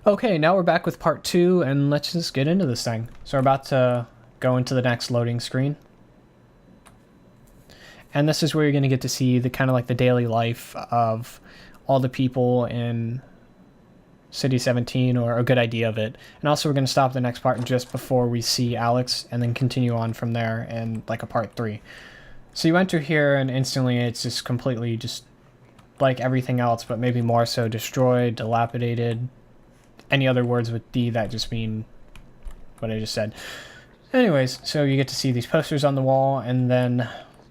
Okay, now we're back with part 2, and let's just get into this thing. So we're about to go into the next loading screen. And this is where you're going to get to see the kind of like the daily life of all the people in City 17, or a good idea of it. And also we're going to stop the next part just before we see Alex, and then continue on from there in like a part 3. So you enter here, and instantly it's just completely just like everything else, but maybe more so destroyed, dilapidated. Any other words with D that just mean what I just said. Anyways, so you get to see these posters on the wall, and then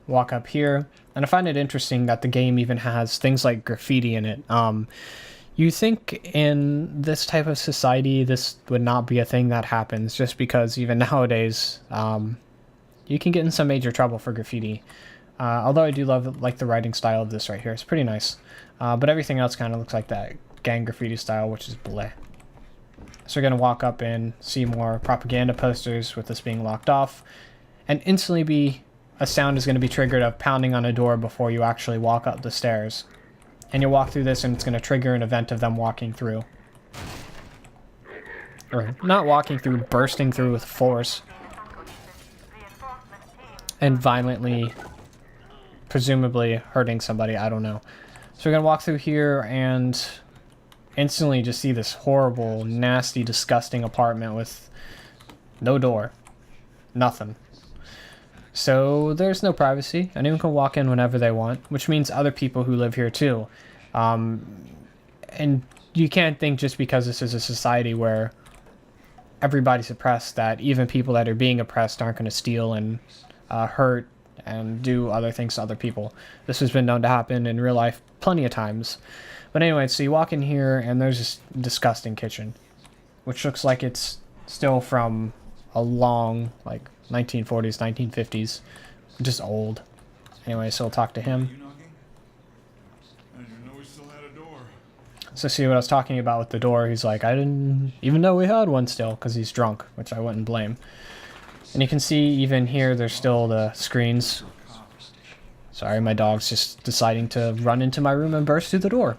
walk up here. And I find it interesting that the game even has things like graffiti in it. You think in this type of society this would not be a thing that happens, just because even nowadays you can get in some major trouble for graffiti. Although I do love like the writing style of this right here. It's pretty nice. But everything else kind of looks like that gang graffiti style, which is bleh. So we're going to walk up and see more propaganda posters with this being locked off. And instantly a sound is going to be triggered of pounding on a door before you actually walk up the stairs. And you'll walk through this, and it's going to trigger an event of them walking through. Or not walking through, bursting through with force. And violently, presumably hurting somebody, I don't know. So we're going to walk through here and instantly just see this horrible, nasty, disgusting apartment with no door. Nothing. So there's no privacy. Anyone can walk in whenever they want, which means other people who live here too. And you can't think just because this is a society where everybody's oppressed that even people that are being oppressed aren't going to steal and hurt and do other things to other people. This has been known to happen in real life plenty of times. But anyway, so you walk in here, and there's this disgusting kitchen, which looks like it's still from a long, like, 1940s, 1950s. Just old. Anyway, so we'll talk to him. So see what I was talking about with the door. He's like, I didn't even know we had one still, because he's drunk, which I wouldn't blame. And you can see even here, there's still the screens. Sorry, my dog's just deciding to run into my room and burst through the door.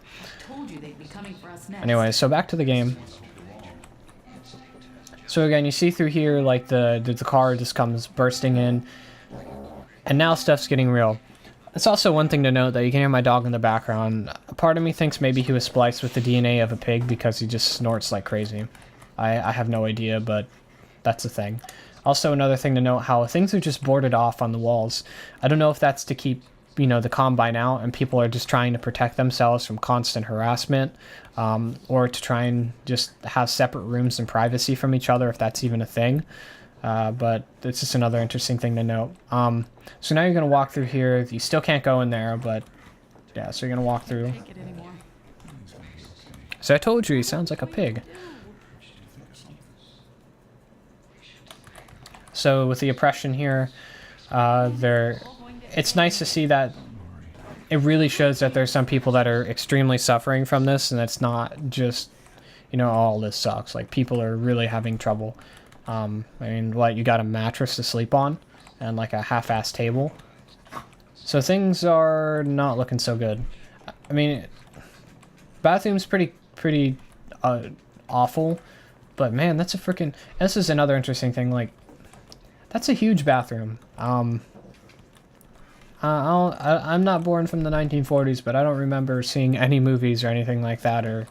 Anyway, so back to the game. So again, you see through here, like the car just comes bursting in. And now stuff's getting real. It's also one thing to note that you can hear my dog in the background. A part of me thinks maybe he was spliced with the DNA of a pig because he just snorts like crazy. I have no idea, but that's a thing. Also, another thing to note, how things are just boarded off on the walls. I don't know if that's to keep, you know, the Combine out, and people are just trying to protect themselves from constant harassment, or to try and just have separate rooms and privacy from each other, if that's even a thing. But it's just another interesting thing to note. So now you're going to walk through here. You still can't go in there, but yeah, so you're going to walk through. So I told you, he sounds like a pig. So with the oppression here, it's nice to see that it really shows that there's some people that are extremely suffering from this, and it's not just, you know, all this sucks. Like, people are really having trouble. I mean, what, you got a mattress to sleep on and like a half-assed table. So things are not looking so good. I mean, bathroom's pretty awful, but man, that's a freaking, this is another interesting thing, like, that's a huge bathroom. I'm not born from the 1940s, but I don't remember seeing any movies or anything like that, or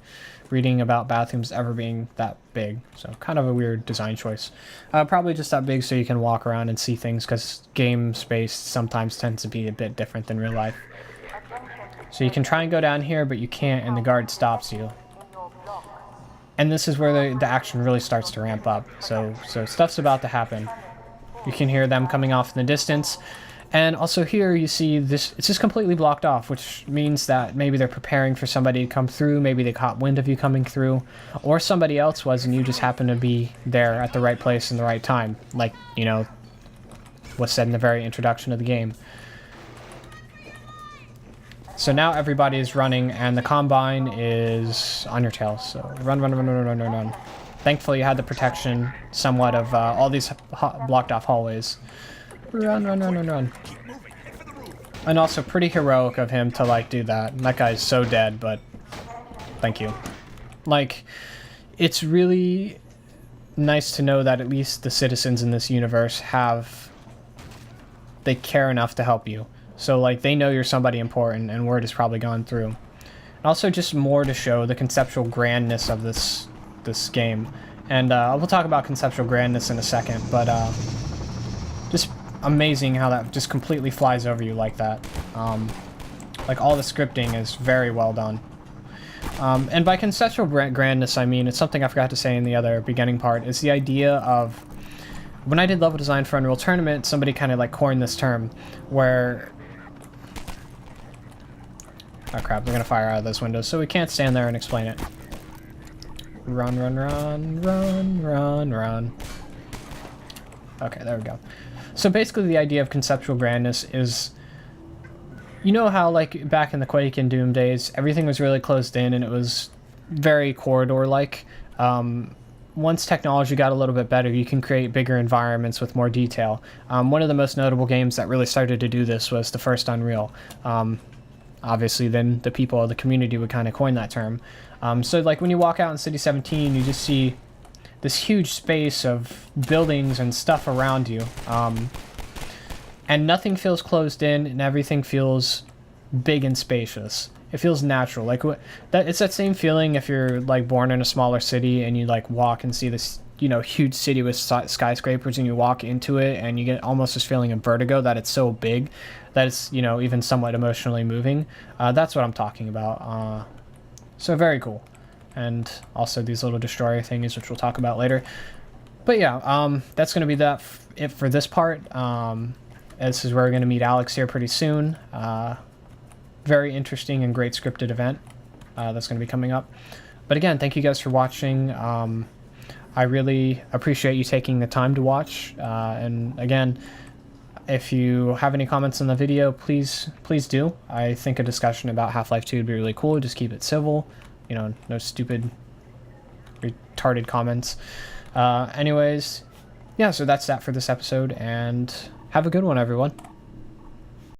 reading about bathrooms ever being that big. So kind of a weird design choice. Probably just that big so you can walk around and see things, because game space sometimes tends to be a bit different than real life. So you can try and go down here, but you can't, and the guard stops you. And this is where the action really starts to ramp up. So stuff's about to happen. You can hear them coming off in the distance. And also here you see this, it's just completely blocked off, which means that maybe they're preparing for somebody to come through, maybe they caught wind of you coming through, or somebody else was and you just happen to be there at the right place in the right time, like, you know, was said in the very introduction of the game. So now everybody is running, and the Combine is on your tail, so run, run, run, run, run, run, run. Thankfully you had the protection somewhat of all these blocked off hallways. Run, run, run, run, run. And also pretty heroic of him to, like, do that. That guy's so dead, but thank you. Like, it's really nice to know that at least the citizens in this universe they care enough to help you. So like they know you're somebody important, and word has probably gone through. And also just more to show the conceptual grandness of this game. And we'll talk about conceptual grandness in a second, but just amazing how that just completely flies over you like that. Like all the scripting is very well done. And by conceptual grandness, I mean, it's something I forgot to say in the other beginning part, is the idea of, when I did level design for Unreal Tournament, somebody kind of like coined this term where, oh crap, we're gonna fire out of those windows, so we can't stand there and explain it. Run, run, run, run, run, run. Okay, there we go. So basically the idea of conceptual grandness is, you know how like back in the Quake and Doom days, everything was really closed in and it was very corridor-like. Once technology got a little bit better, you can create bigger environments with more detail. One of the most notable games that really started to do this was the first Unreal. Obviously, then the people of the community would kind of coin that term. So like when you walk out in City 17, you just see this huge space of buildings and stuff around you. And nothing feels closed in, and everything feels big and spacious. It feels natural. Like it's that same feeling if you're like born in a smaller city and you like walk and see this, you know, huge city with skyscrapers, and you walk into it and you get almost this feeling of vertigo that it's so big that it's, you know, even somewhat emotionally moving. That's what I'm talking about. So very cool. And also these little destroyer thingies, which we'll talk about later. But yeah, that's going to be it for this part. This is where we're going to meet Alex here pretty soon. Very interesting and great scripted event that's going to be coming up. But again, thank you guys for watching. I really appreciate you taking the time to watch. And again, if you have any comments on the video, please do. I think a discussion about Half-Life 2 would be really cool. Just keep it civil. You know, no stupid, retarded comments. Anyways, yeah, so that's that for this episode, and have a good one, everyone.